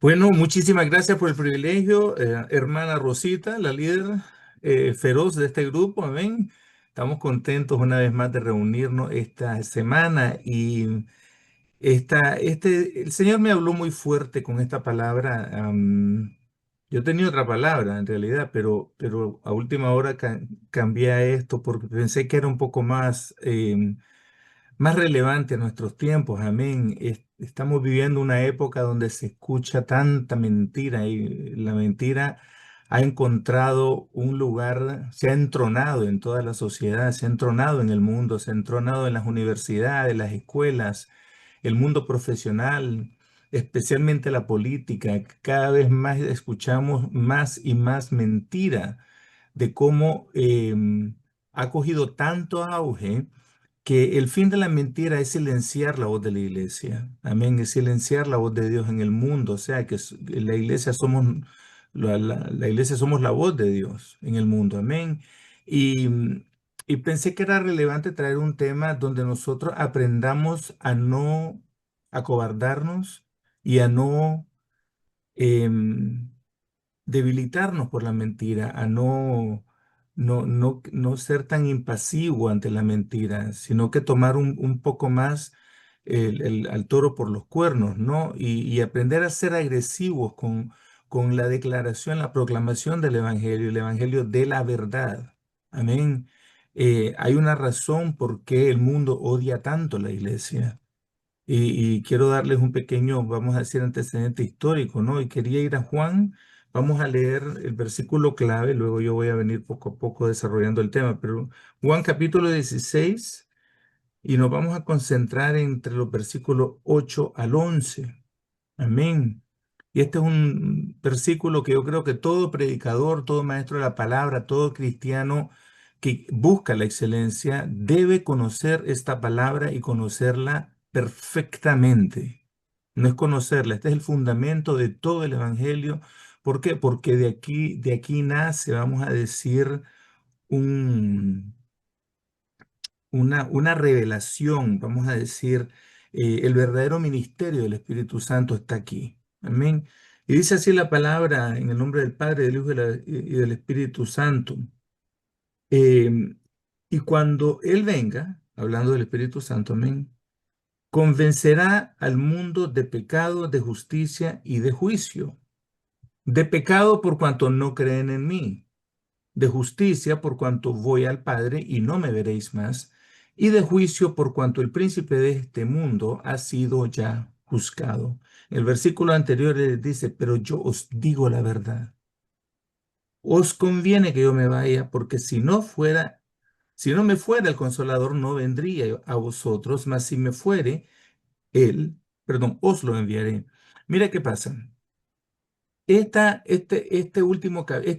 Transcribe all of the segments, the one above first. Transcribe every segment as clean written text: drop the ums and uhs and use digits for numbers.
Bueno, muchísimas gracias por el privilegio, hermana Rosita, la líder feroz de este grupo. Amén. Estamos contentos una vez más de reunirnos esta semana y el Señor me habló muy fuerte con esta palabra. Yo tenía otra palabra en realidad, pero a última hora cambié a esto porque pensé que era un poco más relevante a nuestros tiempos. Amén. Estamos viviendo una época donde se escucha tanta mentira y la mentira ha encontrado un lugar, se ha entronado en toda la sociedad, se ha entronado en el mundo, se ha entronado en las universidades, las escuelas, el mundo profesional, especialmente la política. Cada vez más escuchamos más y más mentira de cómo ha cogido tanto auge que el fin de la mentira es silenciar la voz de la iglesia. Amén, es silenciar la voz de Dios en el mundo. O sea, la iglesia somos, la iglesia somos la voz de Dios en el mundo. Amén. Y, y pensé que era relevante traer un tema donde nosotros aprendamos a no acobardarnos y a no em, debilitarnos por la mentira, a no ser tan impasivo ante la mentira, sino que tomar un poco más al toro por los cuernos, ¿no? Y aprender a ser agresivos con la declaración, la proclamación del Evangelio, el Evangelio de la verdad. Amén. Hay una razón por qué el mundo odia tanto la iglesia. Y quiero darles un pequeño, vamos a decir, antecedente histórico, ¿no? Y quería ir a Juan, vamos a leer el versículo clave, luego yo voy a venir poco a poco desarrollando el tema, pero Juan capítulo 16, y nos vamos a concentrar entre los versículos 8 al 11. Amén. Y este es un versículo que yo creo que todo predicador, todo maestro de la palabra, todo cristiano que busca la excelencia debe conocer esta palabra y conocerla perfectamente. No es conocerla, este es el fundamento de todo el evangelio. ¿Por qué? Porque de aquí nace, vamos a decir, un, una revelación, vamos a decir, el verdadero ministerio del Espíritu Santo está aquí. Amén. Y dice así la palabra en el nombre del Padre, del Hijo y del Espíritu Santo. Em, y cuando Él venga, hablando del Espíritu Santo, amén, convencerá al mundo de pecado, de justicia y de juicio. De pecado por cuanto no creen en mí, de justicia por cuanto voy al Padre y no me veréis más, y de juicio por cuanto el príncipe de este mundo ha sido ya juzgado. El versículo anterior les dice, pero yo os digo la verdad. Os conviene que yo me vaya, porque si no me fuera el Consolador, no vendría a vosotros, mas si me fuere, él, perdón, os lo enviaré. Mira qué pasa. Este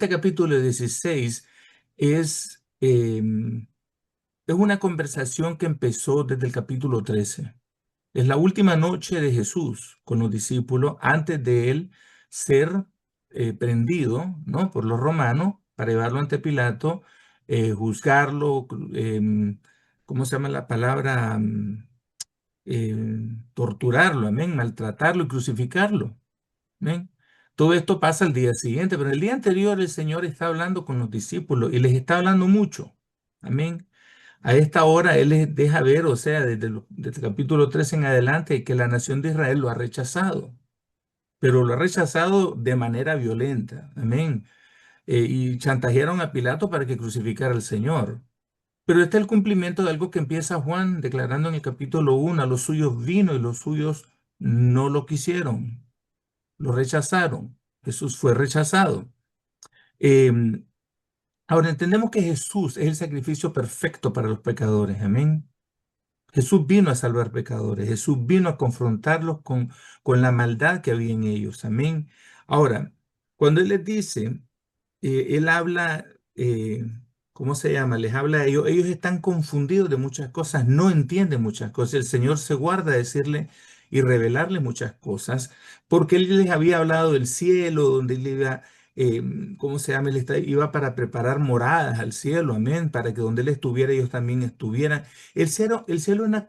capítulo 16 es, es una conversación que empezó desde el capítulo 13. Es la última noche de Jesús con los discípulos antes de él ser prendido, ¿no? Por los romanos para llevarlo ante Pilato, juzgarlo, ¿cómo se llama la palabra? Torturarlo, amén, maltratarlo y crucificarlo. Amén. Todo esto pasa el día siguiente, pero el día anterior el Señor está hablando con los discípulos y les está hablando mucho. Amén. A esta hora Él les deja ver, o sea, desde el capítulo 3 en adelante, que la nación de Israel lo ha rechazado, pero lo ha rechazado de manera violenta. Amén. Y chantajearon a Pilato para que crucificara al Señor. Pero está el cumplimiento de algo que empieza Juan declarando en el capítulo 1, a los suyos vino y los suyos no lo quisieron, lo rechazaron. Jesús fue rechazado. Em, Ahora entendemos que Jesús es el sacrificio perfecto para los pecadores. Amén. Jesús vino a salvar pecadores. Jesús vino a confrontarlos con la maldad que había en ellos. Amén. Ahora, cuando Él les dice, Él habla, ¿cómo se llama? Les habla a ellos. Ellos están confundidos de muchas cosas, no entienden muchas cosas. El Señor se guarda de decirle y revelarle muchas cosas, porque Él les había hablado del cielo, donde Él iba. ¿cómo se llama? Iba para preparar moradas al cielo, amén, para que donde él estuviera ellos también estuvieran. El cielo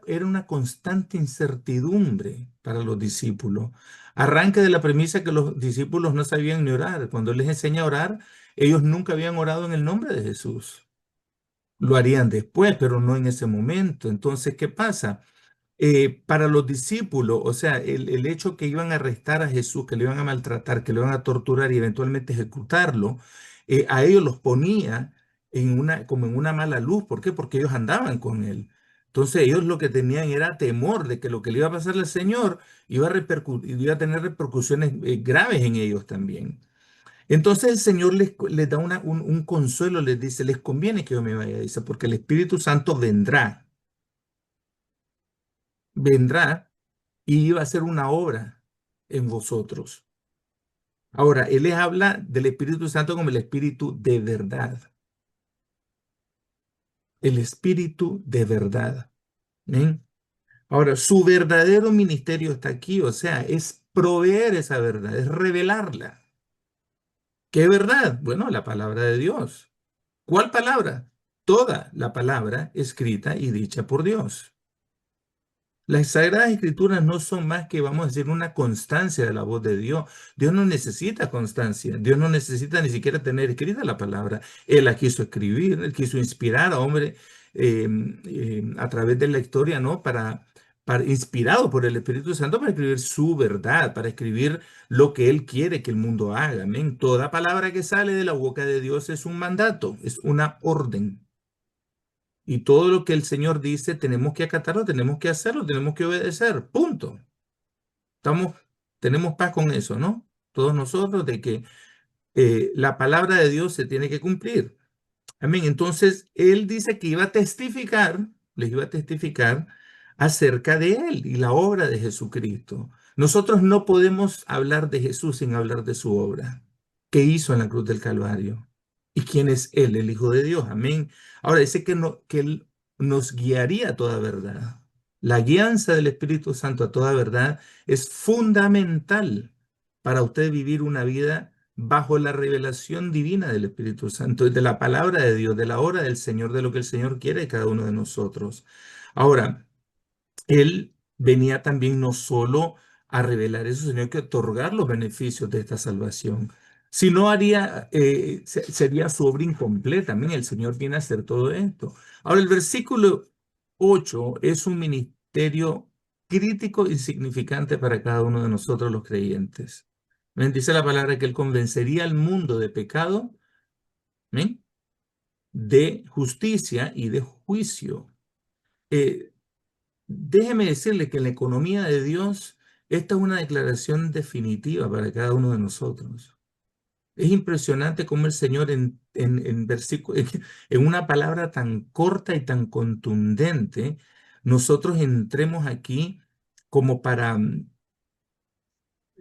era una constante incertidumbre para los discípulos. Arranque de la premisa que los discípulos no sabían ni orar. Cuando él les enseña a orar, ellos nunca habían orado en el nombre de Jesús. Lo harían después, pero no en ese momento. Entonces, ¿qué pasa? Para los discípulos, o sea, el hecho que iban a arrestar a Jesús, que le iban a maltratar, que le iban a torturar y eventualmente ejecutarlo, a ellos los ponía como en una mala luz. ¿Por qué? Porque ellos andaban con él. Entonces ellos lo que tenían era temor de que lo que le iba a pasar al Señor iba a tener repercusiones graves en ellos también. Entonces el Señor les da un consuelo, les dice, les conviene que yo me vaya, dice, porque el Espíritu Santo vendrá y iba a hacer una obra en vosotros. Ahora, Él les habla del Espíritu Santo como el Espíritu de verdad. El Espíritu de verdad. ¿Ven? Ahora, su verdadero ministerio está aquí, o sea, es proveer esa verdad, es revelarla. ¿Qué verdad? Bueno, la palabra de Dios. ¿Cuál palabra? Toda la palabra escrita y dicha por Dios. Las Sagradas Escrituras no son más que, vamos a decir, una constancia de la voz de Dios. Dios no necesita constancia. Dios no necesita ni siquiera tener escrita la palabra. Él la quiso escribir, él quiso inspirar a hombres a través de la historia, ¿no? Inspirado por el Espíritu Santo para escribir su verdad, para escribir lo que él quiere que el mundo haga. Amén. Toda palabra que sale de la boca de Dios es un mandato, es una orden. Y todo lo que el Señor dice, tenemos que acatarlo, tenemos que hacerlo, tenemos que obedecer. Punto. Estamos, tenemos paz con eso, ¿no? Todos nosotros, de que la palabra de Dios se tiene que cumplir. Amén. Entonces, Él dice que iba a testificar, les iba a testificar acerca de Él y la obra de Jesucristo. Nosotros no podemos hablar de Jesús sin hablar de su obra. ¿Qué hizo en la cruz del Calvario? ¿Y quién es Él, el Hijo de Dios? Amén. Ahora dice que, no, que Él nos guiaría a toda verdad. La guianza del Espíritu Santo a toda verdad es fundamental para usted vivir una vida bajo la revelación divina del Espíritu Santo, de la palabra de Dios, de la obra del Señor, de lo que el Señor quiere de cada uno de nosotros. Ahora, Él venía también no solo a revelar eso, sino que a otorgar los beneficios de esta salvación. Si no haría, sería su obra incompleta. También el Señor viene a hacer todo esto. Ahora, el versículo 8 es un ministerio crítico y significante para cada uno de nosotros los creyentes. ¿Ven? Dice la palabra que Él convencería al mundo de pecado, ¿ven? De justicia y de juicio. Eh, Déjeme decirle que en la economía de Dios, esta es una declaración definitiva para cada uno de nosotros. Es impresionante cómo el Señor en una palabra tan corta y tan contundente, nosotros entremos aquí como para,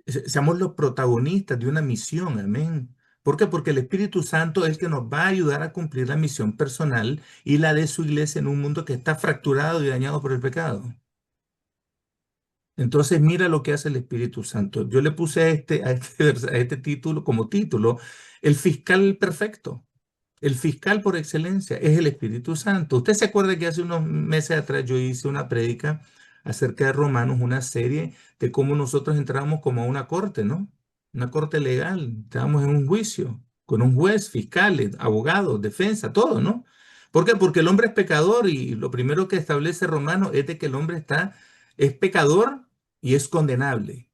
seamos los protagonistas de una misión, amén. ¿Por qué? Porque el Espíritu Santo es el que nos va a ayudar a cumplir la misión personal y la de su iglesia en un mundo que está fracturado y dañado por el pecado. Entonces, mira lo que hace el Espíritu Santo. Yo le puse a este título como título, el fiscal perfecto. El fiscal por excelencia es el Espíritu Santo. Usted se acuerda que hace unos meses atrás yo hice una prédica acerca de Romanos, una serie de cómo nosotros entramos como a una corte, ¿no? Una corte legal. Estábamos en un juicio con un juez, fiscales, abogados, defensa, todo, ¿no? ¿Por qué? Porque el hombre es pecador y lo primero que establece Romanos es de que el hombre es pecador y es condenable.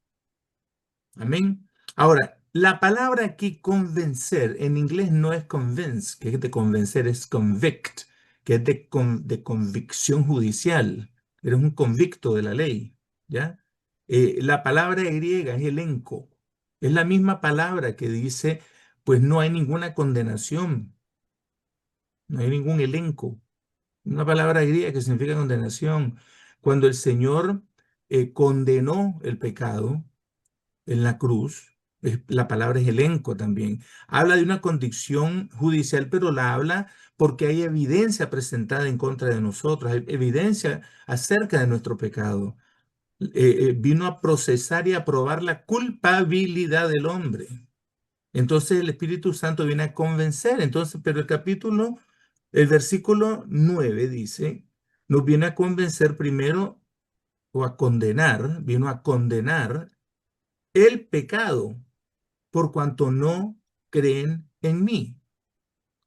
Amén. Ahora, la palabra aquí convencer en inglés no es convince, que es de convencer, es convict, que es de convicción judicial. Eres un convicto de la ley, ¿ya? La palabra griega es elenco. Es la misma palabra que dice, pues no hay ninguna condenación, no hay ningún elenco. Una palabra griega que significa condenación. Cuando el Señor condenó el pecado, en la cruz, la palabra es elenco también. Habla de una condición judicial, pero la habla porque hay evidencia presentada en contra de nosotros, hay evidencia acerca de nuestro pecado. Vino a procesar y a probar la culpabilidad del hombre. Entonces el Espíritu Santo viene a convencer. Entonces, pero el versículo 9 dice, nos viene a convencer primero o a condenar, vino a condenar el pecado por cuanto no creen en mí.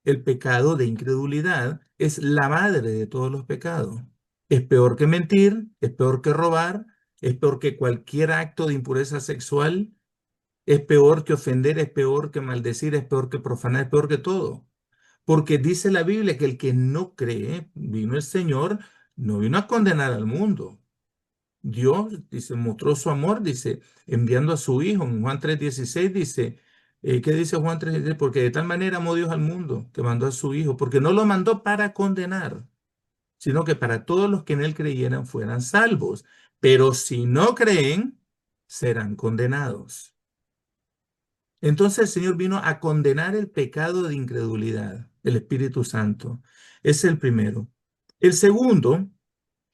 El pecado de incredulidad es la madre de todos los pecados. Es peor que mentir, es peor que robar, es peor que cualquier acto de impureza sexual, es peor que ofender, es peor que maldecir, es peor que profanar, es peor que todo. Porque dice la Biblia que el que no cree, vino el Señor, no vino a condenar al mundo. Dios, dice, mostró su amor, dice, enviando a su Hijo. En Juan 3:16 dice, ¿qué dice Juan 3:16? Porque de tal manera amó Dios al mundo, que mandó a su Hijo, porque no lo mandó para condenar, sino que para todos los que en él creyeran fueran salvos. Pero si no creen, serán condenados. Entonces el Señor vino a condenar el pecado de incredulidad, el Espíritu Santo. Es el primero. El segundo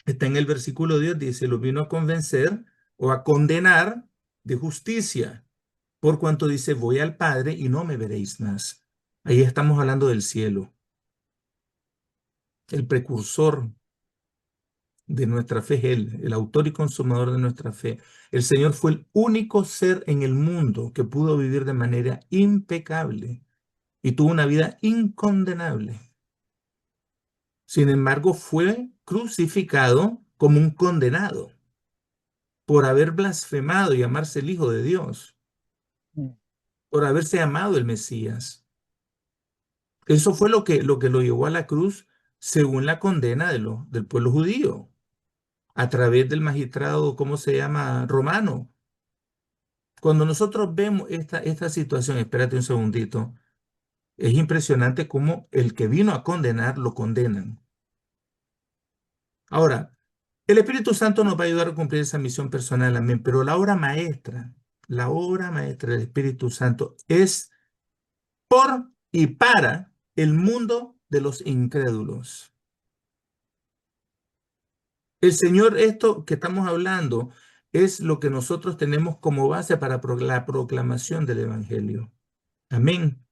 está en el versículo 10, dice, lo vino a convencer o a condenar de justicia, por cuanto dice, voy al Padre y no me veréis más. Ahí estamos hablando del cielo, el precursor de nuestra fe es Él, el autor y consumador de nuestra fe. El Señor fue el único ser en el mundo que pudo vivir de manera impecable y tuvo una vida incondenable. Sin embargo, fue crucificado como un condenado por haber blasfemado y llamarse el Hijo de Dios, Mm. por haberse llamado el Mesías. Eso fue lo que lo llevó a la cruz según la condena del pueblo judío, a través del magistrado, ¿cómo se llama? Romano. Cuando nosotros vemos esta situación, espérate un segundito, es impresionante cómo el que vino a condenar lo condenan. Ahora, el Espíritu Santo nos va a ayudar a cumplir esa misión personal, amén, pero la obra maestra del Espíritu Santo es por y para el mundo de los incrédulos. El Señor, esto que estamos hablando, es lo que nosotros tenemos como base para la proclamación del Evangelio. Amén.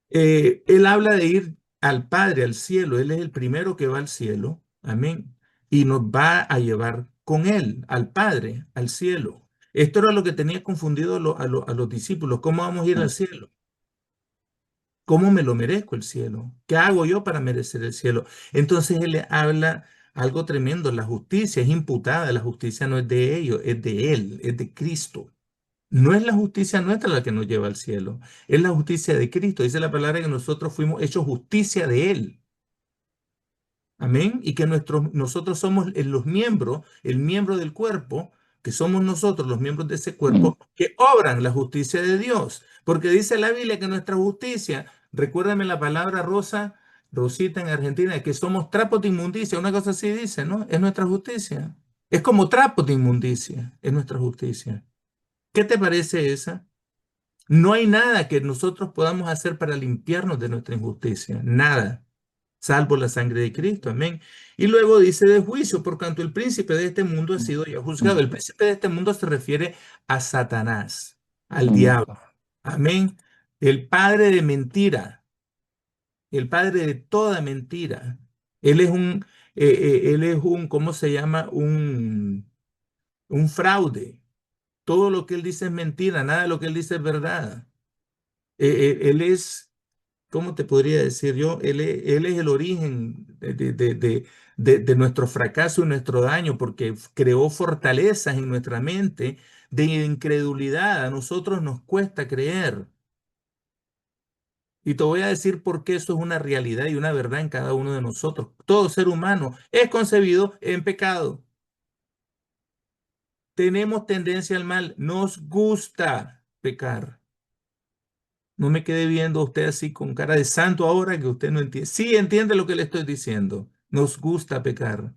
Él habla de ir al Padre, al cielo. Él es el primero que va al cielo. Amén. Y nos va a llevar con él, al Padre, al cielo. Esto era lo que tenía confundido a los discípulos. ¿Cómo vamos a ir al cielo? ¿Cómo me lo merezco el cielo? ¿Qué hago yo para merecer el cielo? Entonces él le habla algo tremendo. La justicia es imputada. La justicia no es de ellos, es de él, es de Cristo. No es la justicia nuestra la que nos lleva al cielo, es la justicia de Cristo. Dice la palabra que nosotros fuimos hechos justicia de Él. Amén. Y que nosotros somos los miembros, el miembro del cuerpo, que somos nosotros los miembros de ese cuerpo, que obran la justicia de Dios. Porque dice la Biblia que nuestra justicia, recuérdame la palabra Rosa, Rosita en Argentina, que somos trapos de inmundicia, una cosa así dice, ¿no? Es nuestra justicia. Es como trapos de inmundicia, es nuestra justicia. ¿Qué te parece esa? No hay nada que nosotros podamos hacer para limpiarnos de nuestra injusticia, nada, salvo la sangre de Cristo, amén. Y luego dice de juicio, por cuanto el príncipe de este mundo ha sido ya juzgado. El príncipe de este mundo se refiere a Satanás, al diablo, amén. El padre de mentira, el padre de toda mentira. Él es un, ¿cómo se llama? Un fraude. Todo lo que él dice es mentira, nada de lo que él dice es verdad. Él es, ¿cómo te podría decir yo? Él es el origen de nuestro fracaso y nuestro daño, porque creó fortalezas en nuestra mente de incredulidad. A nosotros nos cuesta creer. Y te voy a decir por qué eso es una realidad y una verdad en cada uno de nosotros. Todo ser humano es concebido en pecado. Tenemos tendencia al mal. Nos gusta pecar. No me quede viendo a usted así con cara de santo ahora que usted no entiende. Sí entiende lo que le estoy diciendo. Nos gusta pecar.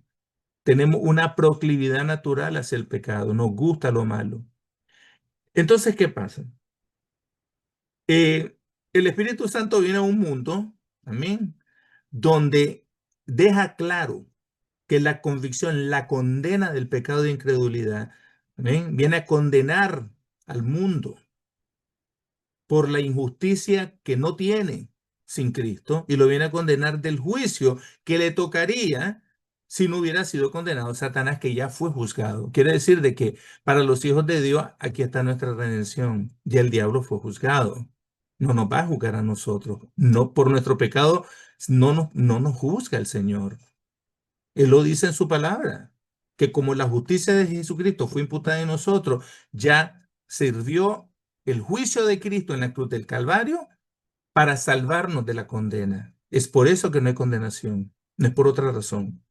Tenemos una proclividad natural hacia el pecado. Nos gusta lo malo. Entonces, ¿qué pasa? Eh, el Espíritu Santo viene a un mundo, amén, donde deja claro que la convicción, la condena del pecado de incredulidad, amén, viene a condenar al mundo por la injusticia que no tiene sin Cristo y lo viene a condenar del juicio que le tocaría si no hubiera sido condenado Satanás, que ya fue juzgado. Quiere decir de que para los hijos de Dios aquí está nuestra redención. Ya el diablo fue juzgado. No nos va a juzgar a nosotros. No por nuestro pecado, no nos juzga el Señor. Él lo dice en su palabra, que como la justicia de Jesucristo fue imputada en nosotros, ya sirvió el juicio de Cristo en la cruz del Calvario para salvarnos de la condena. Es por eso que no hay condenación, no es por otra razón.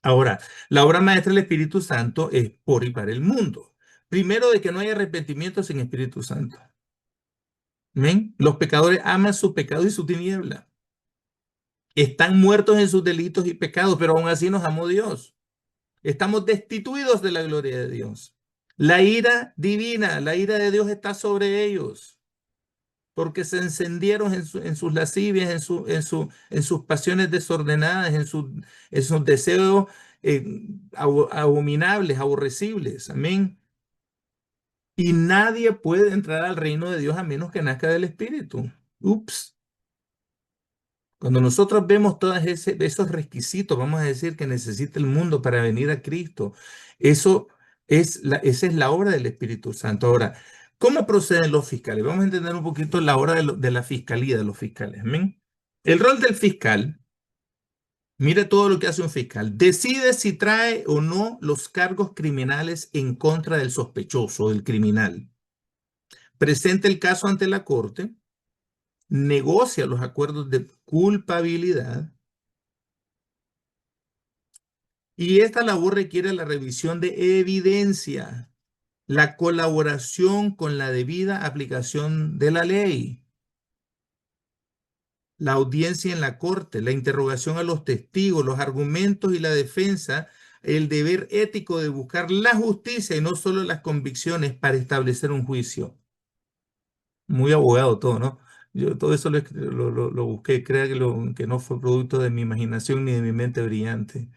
Ahora, la obra maestra del Espíritu Santo es por y para el mundo. Primero, de que no hay arrepentimiento sin Espíritu Santo. ¿Ven? Los pecadores aman su pecado y su tiniebla. Están muertos en sus delitos y pecados, pero aún así nos amó Dios. Estamos destituidos de la gloria de Dios. La ira divina, la ira de Dios está sobre ellos, porque se encendieron en sus lascivias, en sus pasiones desordenadas, en sus deseos abominables, aborrecibles. Amén. Y nadie puede entrar al reino de Dios a menos que nazca del Espíritu. Ups. Cuando nosotros vemos todos esos requisitos, vamos a decir que necesita el mundo para venir a Cristo, eso esa es la obra del Espíritu Santo. Ahora, ¿cómo proceden los fiscales? Vamos a entender un poquito la obra de la fiscalía de los fiscales. ¿Amén? El rol del fiscal, mire todo lo que hace un fiscal. Decide si trae o no los cargos criminales en contra del sospechoso, del criminal. Presenta el caso ante la corte, negocia los acuerdos de culpabilidad. Y esta labor requiere la revisión de evidencia, la colaboración con la debida aplicación de la ley, la audiencia en la corte, la interrogación a los testigos, los argumentos y la defensa, el deber ético de buscar la justicia y no solo las convicciones para establecer un juicio. Muy abogado todo, ¿no? Yo todo eso lo busqué, crea que no fue producto de mi imaginación ni de mi mente brillante.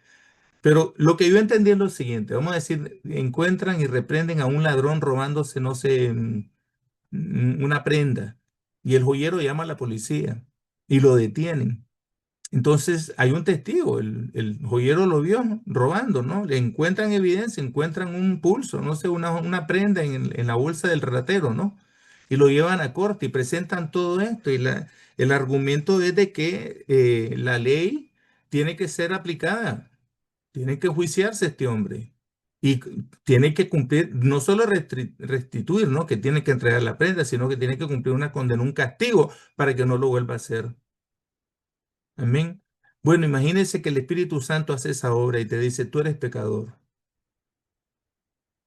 Pero lo que yo entendí es lo siguiente, vamos a decir, encuentran y reprenden a un ladrón robándose, no sé, una prenda, y el joyero llama a la policía y lo detienen. Entonces hay un testigo, el joyero lo vio robando, ¿no? Le encuentran evidencia, encuentran un pulso, no sé, una prenda en la bolsa del ratero, ¿no? Y lo llevan a corte y presentan todo esto. Y el argumento es de que la ley tiene que ser aplicada. Tiene que juiciarse este hombre y tiene que cumplir, no solo restituir, ¿no? Que tiene que entregar la prenda, sino que tiene que cumplir una condena, un castigo para que no lo vuelva a hacer. Amén. Bueno, imagínense que el Espíritu Santo hace esa obra y te dice, tú eres pecador.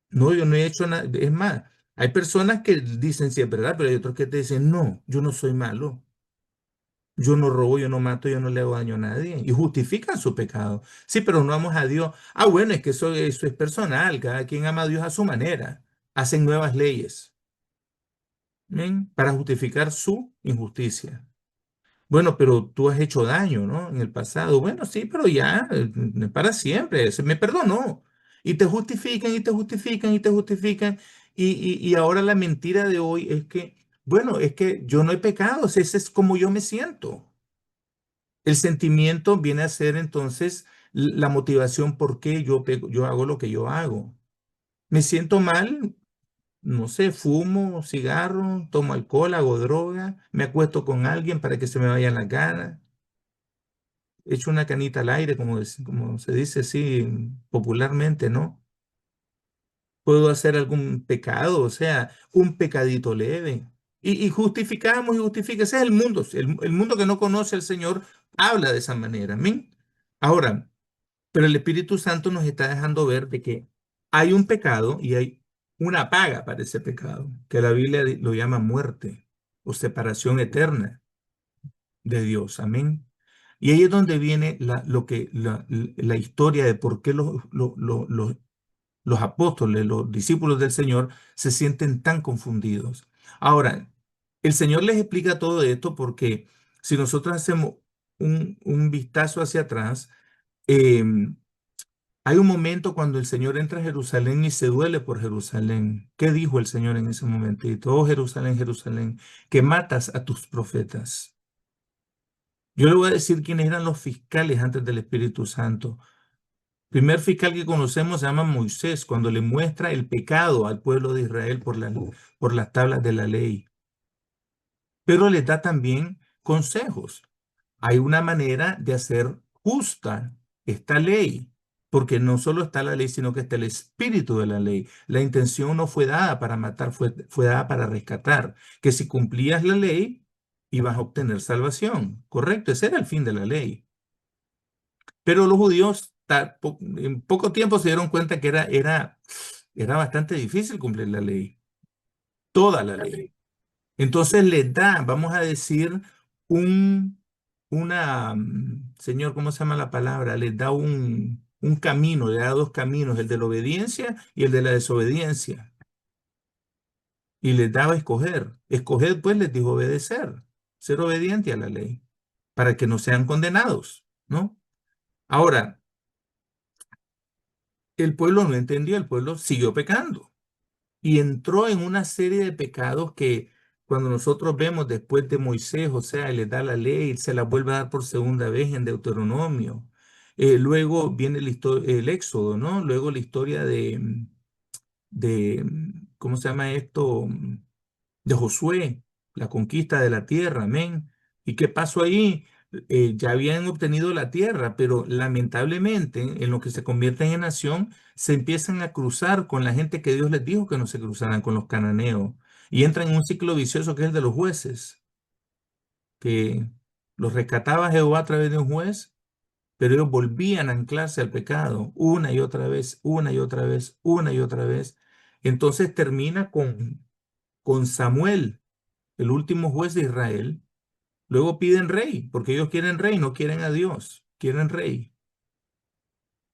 No, yo no he hecho nada. Es más, hay personas que dicen sí es verdad, pero hay otros que te dicen, no, yo no soy malo. Yo no robo, yo no mato, yo no le hago daño a nadie. Y justifican su pecado. Sí, pero no amamos a Dios. Ah, bueno, es que eso es personal. Cada quien ama a Dios a su manera. Hacen nuevas leyes, ¿ven? Para justificar su injusticia. Bueno, pero tú has hecho daño, ¿no? En el pasado. Bueno, sí, pero ya, para siempre. Se me perdonó. Y te justifican y te justifican y te justifican. Y ahora la mentira de hoy es que, bueno, es que yo no he pecado. Ese es como yo me siento. El sentimiento viene a ser entonces la motivación por qué yo hago lo que yo hago. Me siento mal, no sé, fumo cigarro, tomo alcohol, hago droga, me acuesto con alguien para que se me vayan las ganas, echo una canita al aire, como se dice así popularmente, ¿no? Puedo hacer algún pecado, o sea, un pecadito leve. Y justificamos y justifica. Ese es el mundo. El mundo que no conoce al Señor habla de esa manera. Amén. Ahora, pero el Espíritu Santo nos está dejando ver de que hay un pecado y hay una paga para ese pecado, que la Biblia lo llama muerte o separación eterna de Dios. Amén. Y ahí es donde viene la historia de por qué los apóstoles, los discípulos del Señor, se sienten tan confundidos. Ahora, el Señor les explica todo esto porque si nosotros hacemos un vistazo hacia atrás, em, Hay un momento cuando el Señor entra a Jerusalén y se duele por Jerusalén. ¿Qué dijo el Señor en ese momentito? Oh Jerusalén, Jerusalén, que matas a tus profetas. Yo le voy a decir quiénes eran los fiscales antes del Espíritu Santo. Primer fiscal que conocemos se llama Moisés, cuando le muestra el pecado al pueblo de Israel por las tablas de la ley. Pero les da también consejos. Hay una manera de hacer justa esta ley, porque no solo está la ley, sino que está el espíritu de la ley. La intención no fue dada para matar, fue dada para rescatar, que si cumplías la ley, ibas a obtener salvación. Correcto, ese era el fin de la ley. Pero los judíos en poco tiempo se dieron cuenta que era bastante difícil cumplir la ley, toda la ley. Entonces les da, vamos a decir, señor, ¿cómo se llama la palabra? Les da un camino, le da dos caminos, el de la obediencia y el de la desobediencia. Y les daba a escoger. Escoger, pues, les dijo obedecer, ser obediente a la ley, para que no sean condenados, ¿no? Ahora, el pueblo no entendió, el pueblo siguió pecando. Y entró en una serie de pecados que cuando nosotros vemos después de Moisés, o sea, él les da la ley, se la vuelve a dar por segunda vez en Deuteronomio. Luego viene el Éxodo, ¿no? Luego la historia ¿cómo se llama esto? De Josué, la conquista de la tierra, amén. ¿Y qué pasó ahí? Ya habían obtenido la tierra, pero lamentablemente en lo que se convierten en nación, se empiezan a cruzar con la gente que Dios les dijo que no se cruzaran, con los cananeos, y entran en un ciclo vicioso que es el de los jueces, que los rescataba Jehová a través de un juez, pero ellos volvían a anclarse al pecado una y otra vez, una y otra vez, una y otra vez. Entonces termina con Samuel, el último juez de Israel. Luego piden rey, porque ellos quieren rey, no quieren a Dios, quieren rey.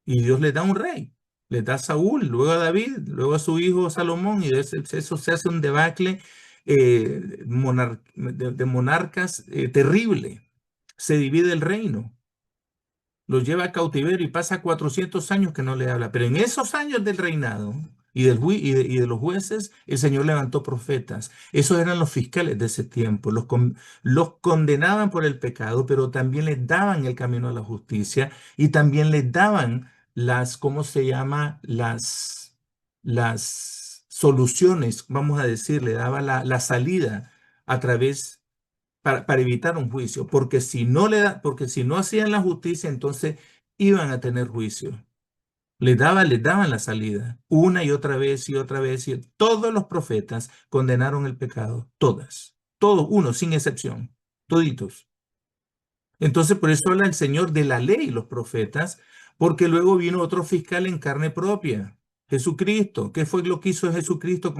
Y Dios les da un rey, les da a Saúl, luego a David, luego a su hijo Salomón, y de eso se hace un debacle de monarcas terrible. Se divide el reino, los lleva a cautiverio y pasa 400 años que no le habla. Pero en esos años del reinado y de los jueces, el Señor levantó profetas. Esos eran los fiscales de ese tiempo. Los condenaban por el pecado, pero también les daban el camino a la justicia y también les daban ¿cómo se llama? Las soluciones, vamos a decir, le daba la salida a través para evitar un juicio, porque si no hacían la justicia, entonces iban a tener juicio. Les daban la salida una y otra vez y otra vez. Y todos los profetas condenaron el pecado, todos, uno, sin excepción, toditos. Entonces, por eso habla el Señor de la ley, los profetas, porque luego vino otro fiscal en carne propia, Jesucristo. ¿Qué fue lo que hizo Jesucristo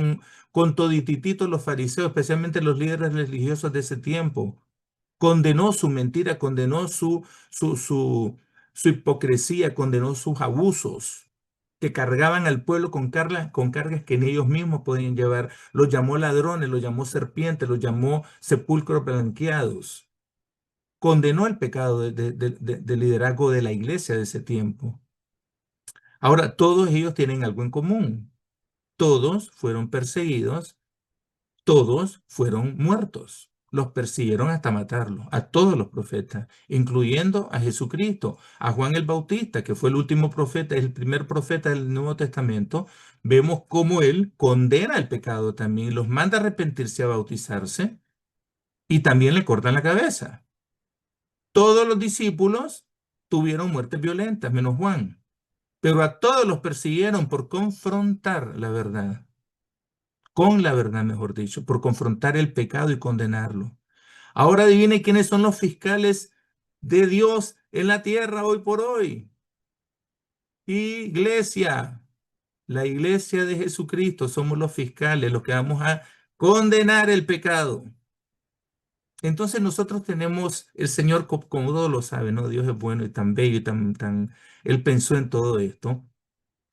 con toditititos los fariseos, especialmente los líderes religiosos de ese tiempo? Condenó su mentira, condenó su hipocresía, condenó sus abusos, que cargaban al pueblo con cargas que ni ellos mismos podían llevar. Los llamó ladrones, los llamó serpientes, los llamó sepulcros blanqueados. Condenó el pecado de liderazgo de la iglesia de ese tiempo. Ahora, todos ellos tienen algo en común. Todos fueron perseguidos, todos fueron muertos. Los persiguieron hasta matarlos, a todos los profetas, incluyendo a Jesucristo, a Juan el Bautista, que fue el último profeta, el primer profeta del Nuevo Testamento. Vemos cómo él condena el pecado también, los manda a arrepentirse, a bautizarse, y también le cortan la cabeza. Todos los discípulos tuvieron muertes violentas, menos Juan, pero a todos los persiguieron por confrontar la verdad, con la verdad, mejor dicho, por confrontar el pecado y condenarlo. Ahora adivine quiénes son los fiscales de Dios en la tierra hoy por hoy. Iglesia, la iglesia de Jesucristo, somos los fiscales, los que vamos a condenar el pecado. Entonces nosotros tenemos, el Señor, como todos lo saben, ¿no? Dios es bueno y tan bello y Él pensó en todo esto.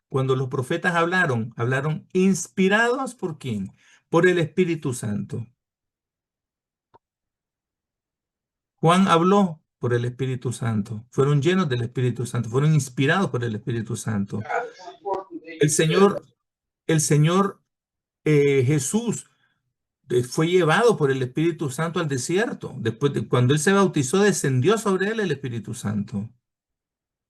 Cuando los profetas hablaron inspirados ¿por quién? Por el Espíritu Santo. Juan habló por el Espíritu Santo, fueron llenos del Espíritu Santo, fueron inspirados por el Espíritu Santo. El Señor, el Señor Jesús fue llevado por el Espíritu Santo al desierto. Después de cuando él se bautizó, descendió sobre él el Espíritu Santo.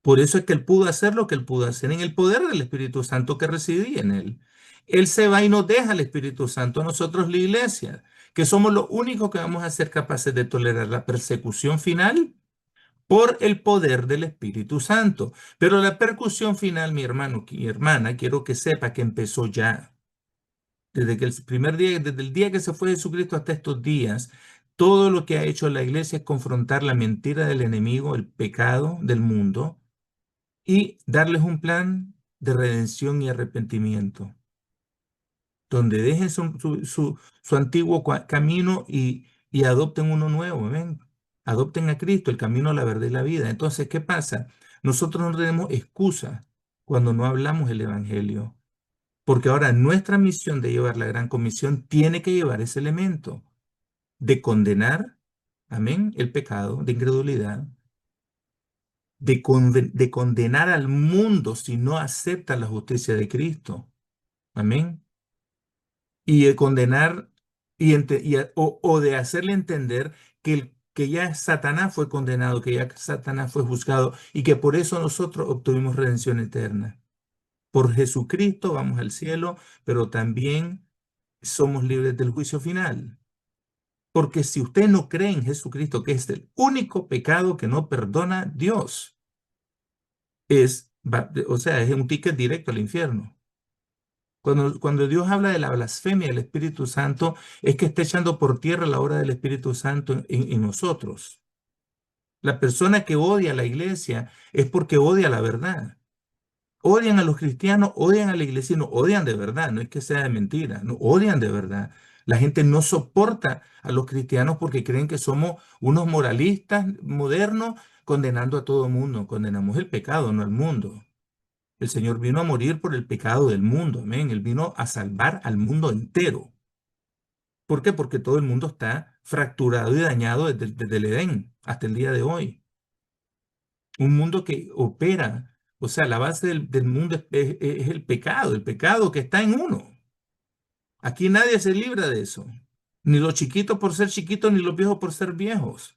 Por eso es que él pudo hacer lo que él pudo hacer en el poder del Espíritu Santo que residía en él. Él se va y nos deja el Espíritu Santo a nosotros, la iglesia, que somos los únicos que vamos a ser capaces de tolerar la persecución final por el poder del Espíritu Santo. Pero la percusión final, mi hermano y hermana, quiero que sepa que empezó ya. Desde que el primer día, desde el día que se fue Jesucristo hasta estos días, todo lo que ha hecho la iglesia es confrontar la mentira del enemigo, el pecado del mundo, y darles un plan de redención y arrepentimiento, donde dejen su antiguo camino y adopten uno nuevo, ¿ven? Adopten a Cristo, el camino, la verdad y la vida. Entonces, ¿qué pasa? Nosotros no tenemos excusa cuando no hablamos el Evangelio, porque ahora nuestra misión de llevar la gran comisión tiene que llevar ese elemento de condenar, amén, el pecado de incredulidad, de condenar al mundo si no acepta la justicia de Cristo. Amén. Y de condenar o de hacerle entender que ya Satanás fue condenado, que ya Satanás fue juzgado y que por eso nosotros obtuvimos redención eterna. Por Jesucristo vamos al cielo, pero también somos libres del juicio final. Porque si usted no cree en Jesucristo, que es el único pecado que no perdona Dios, o sea, es un ticket directo al infierno. Cuando Dios habla de la blasfemia del Espíritu Santo, es que está echando por tierra la obra del Espíritu Santo en nosotros. La persona que odia a la iglesia es porque odia la verdad. Odian a los cristianos, odian a la iglesia, no odian de verdad, no es que sea de mentira, no odian de verdad. La gente no soporta a los cristianos porque creen que somos unos moralistas modernos condenando a todo el mundo. Condenamos el pecado, no al mundo. El Señor vino a morir por el pecado del mundo, amén. Él vino a salvar al mundo entero. ¿Por qué? Porque todo el mundo está fracturado y dañado desde el Edén hasta el día de hoy. Un mundo que opera, o sea, la base del mundo es el pecado que está en uno. Aquí nadie se libra de eso. Ni los chiquitos por ser chiquitos, ni los viejos por ser viejos.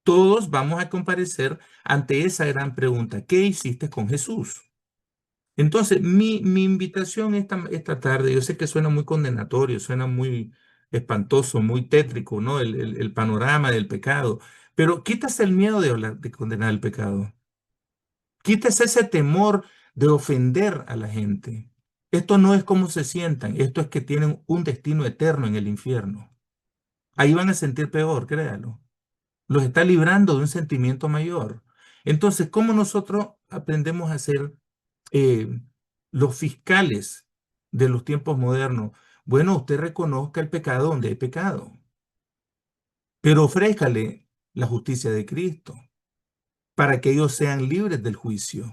Todos vamos a comparecer ante esa gran pregunta. ¿Qué hiciste con Jesús? Entonces, mi invitación esta tarde, yo sé que suena muy condenatorio, suena muy espantoso, muy tétrico, ¿no? El panorama del pecado, pero quítase el miedo de hablar, de condenar el pecado. Quítese ese temor de ofender a la gente. Esto no es cómo se sientan, esto es que tienen un destino eterno en el infierno. Ahí van a sentir peor, créalo. Los está librando de un sentimiento mayor. Entonces, ¿cómo nosotros aprendemos a ser eh, los fiscales de los tiempos modernos? Bueno, usted reconozca el pecado donde hay pecado, pero ofrézcale la justicia de Cristo para que ellos sean libres del juicio.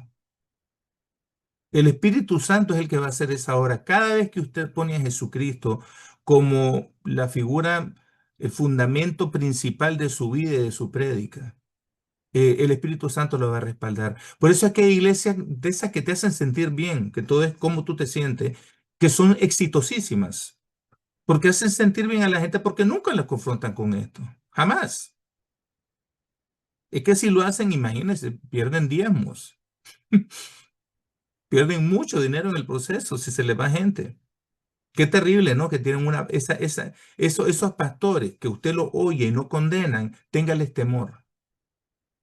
El Espíritu Santo es el que va a hacer esa obra. Cada vez que usted pone a Jesucristo como la figura, el fundamento principal de su vida y de su prédica, el Espíritu Santo lo va a respaldar. Por eso es que hay iglesias de esas que te hacen sentir bien, que todo es como tú te sientes, que son exitosísimas, porque hacen sentir bien a la gente porque nunca las confrontan con esto. Jamás. Es que si lo hacen, imagínense, pierden diezmos, pierden mucho dinero en el proceso si se les va gente. Qué terrible, ¿no? Que tienen esos pastores que usted lo oye y no condenan, téngales temor,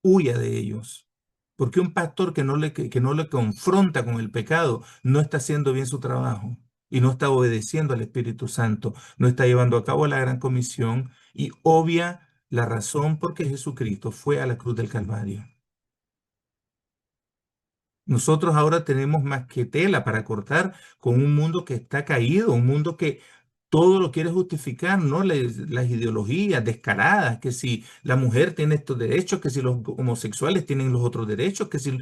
huya de ellos. Porque un pastor que no le confronta con el pecado no está haciendo bien su trabajo y no está obedeciendo al Espíritu Santo, no está llevando a cabo la gran comisión y obvia la razón por qué Jesucristo fue a la cruz del Calvario. Nosotros ahora tenemos más que tela para cortar con un mundo que está caído, un mundo que todo lo quiere justificar, ¿no? Las ideologías descaradas, que si la mujer tiene estos derechos, que si los homosexuales tienen los otros derechos, que si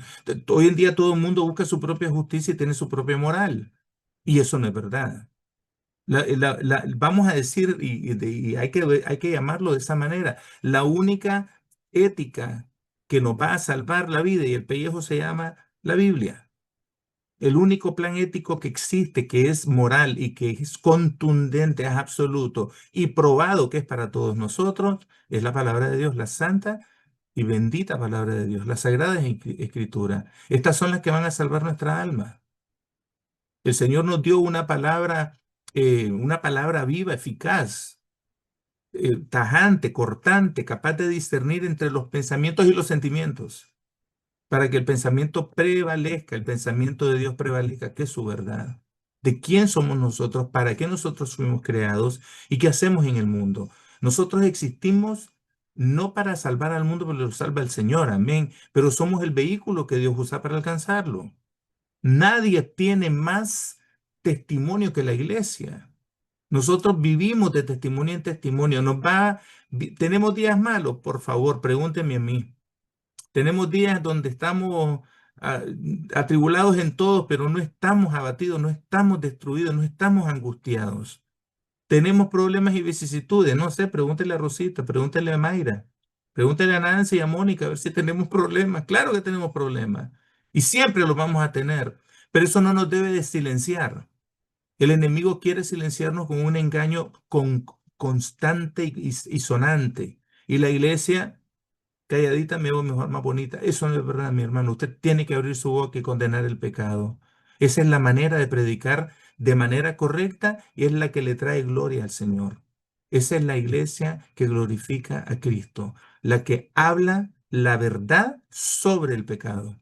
hoy en día todo el mundo busca su propia justicia y tiene su propia moral. Y eso no es verdad. Vamos a decir, y hay que llamarlo de esa manera, la única ética que nos va a salvar la vida y el pellejo se llama la Biblia. El único plan ético que existe, que es moral y que es contundente, es absoluto y probado que es para todos nosotros, es la palabra de Dios, la santa y bendita palabra de Dios, la sagrada escritura. Estas son las que van a salvar nuestra alma. El Señor nos dio una palabra viva, eficaz, tajante, cortante, capaz de discernir entre los pensamientos y los sentimientos, para que el pensamiento prevalezca, el pensamiento de Dios prevalezca, que es su verdad. ¿De quién somos nosotros? ¿Para qué nosotros fuimos creados? ¿Y qué hacemos en el mundo? Nosotros existimos no para salvar al mundo, pero lo salva el Señor, amén. Pero somos el vehículo que Dios usa para alcanzarlo. Nadie tiene más testimonio que la iglesia. Nosotros vivimos de testimonio en testimonio. Tenemos días malos, por favor, pregúnteme a mí. Tenemos días donde estamos ah, atribulados en todos, pero no estamos abatidos, no estamos destruidos, no estamos angustiados. Tenemos problemas y vicisitudes. No sé, pregúntele a Rosita, pregúntele a Mayra, pregúntele a Nancy y a Mónica a ver si tenemos problemas. Claro que tenemos problemas y siempre los vamos a tener, pero eso no nos debe de silenciar. El enemigo quiere silenciarnos con un engaño constante y sonante. Y la iglesia calladita me veo mejor, más bonita. Eso no es verdad, mi hermano. Usted tiene que abrir su boca y condenar el pecado. Esa es la manera de predicar de manera correcta y es la que le trae gloria al Señor. Esa es la iglesia que glorifica a Cristo, la que habla la verdad sobre el pecado.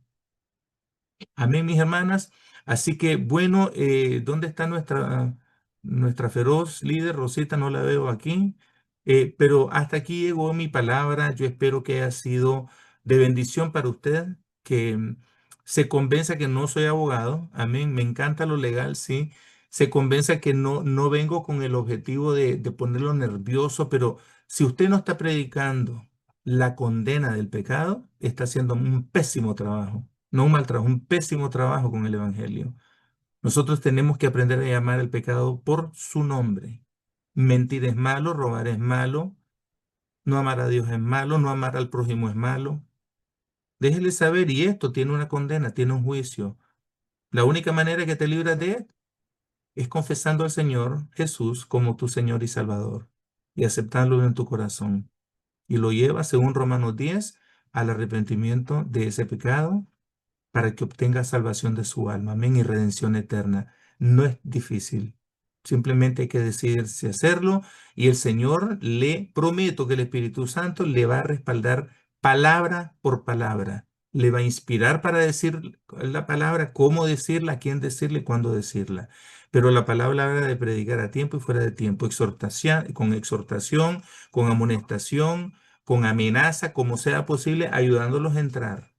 Amén, mis hermanas. Así que, bueno, ¿dónde está nuestra feroz líder? Rosita, no la veo aquí. Pero hasta aquí llegó mi palabra. Yo espero que haya sido de bendición para usted, que se convenza que no soy abogado. Amén. Me encanta lo legal, sí. Se convenza que no vengo con el objetivo de ponerlo nervioso, pero si usted no está predicando la condena del pecado, está haciendo un pésimo trabajo. No un mal trabajo, un pésimo trabajo con el Evangelio. Nosotros tenemos que aprender a llamar al pecado por su nombre. Mentir es malo, robar es malo, no amar a Dios es malo, no amar al prójimo es malo. Déjele saber, y esto tiene una condena, tiene un juicio. La única manera que te libras de esto es confesando al Señor Jesús como tu Señor y Salvador y aceptándolo en tu corazón. Y lo llevas, según Romanos 10, al arrepentimiento de ese pecado para que obtenga salvación de su alma, amén, y redención eterna. No es difícil. Simplemente hay que decidirse hacerlo y el Señor le prometo que el Espíritu Santo le va a respaldar palabra por palabra. Le va a inspirar para decir la palabra, cómo decirla, a quién decirle, cuándo decirla. Pero la palabra habla de predicar a tiempo y fuera de tiempo, exhortación, con amonestación, con amenaza, como sea posible, ayudándolos a entrar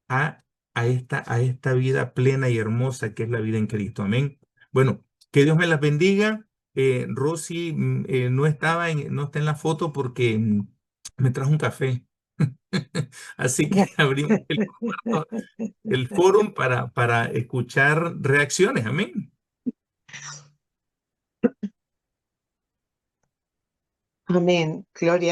a, a esta vida plena y hermosa que es la vida en Cristo. Amén. Bueno, que Dios me las bendiga. Rosy no está en la foto porque me trajo un café. Así que abrimos el fórum para escuchar reacciones. Amén. Amén. Gloria.